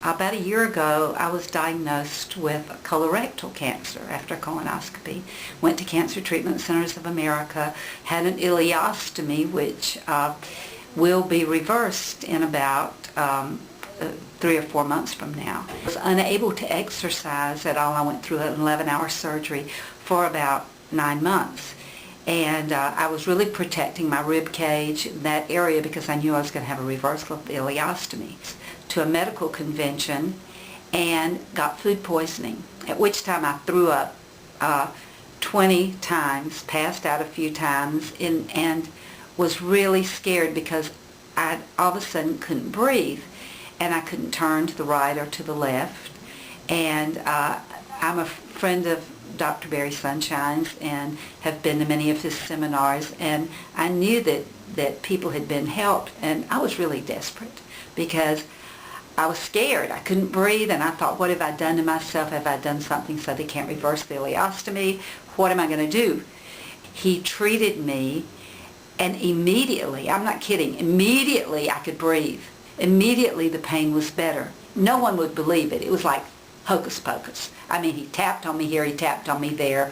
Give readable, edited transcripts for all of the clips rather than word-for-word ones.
About a year ago, I was diagnosed with colorectal cancer after a colonoscopy. Went to Cancer Treatment Centers of America, had an ileostomy, which will be reversed in about 3 or 4 months from now. I was unable to exercise at all. I went through an 11-hour surgery for about 9 months. And I was really protecting my rib cage, that area, because I knew I was going to have a reversal of the ileostomy. To a medical convention and got food poisoning, at which time I threw up 20 times, passed out a few times, and was really scared because I all of a sudden couldn't breathe, and I couldn't turn to the right or to the left. And I'm a friend of Dr. Barry Sunshine's and have been to many of his seminars, and I knew that people had been helped, and I was really desperate because I was scared. I couldn't breathe, and I thought, what have I done to myself? Have I done something so they can't reverse the ileostomy? What am I going to do? He treated me, and immediately, I'm not kidding, immediately I could breathe. Immediately the pain was better. No one would believe it. It was like hocus pocus. I mean, he tapped on me here, he tapped on me there.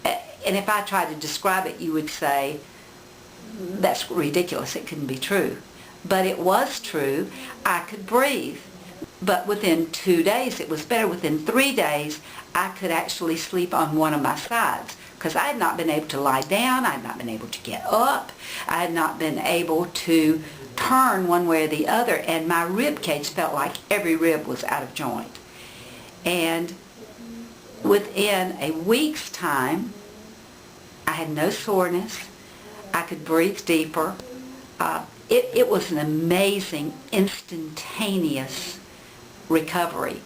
And if I tried to describe it, you would say, that's ridiculous. It couldn't be true. But it was true. I could breathe. But within 2 days, it was better. Within 3 days, I could actually sleep on one of my sides, because I had not been able to lie down. I had not been able to get up. I had not been able to turn one way or the other, and my rib cage felt like every rib was out of joint. And within a week's time, I had no soreness. I could breathe deeper. It was an amazing, instantaneous recovery.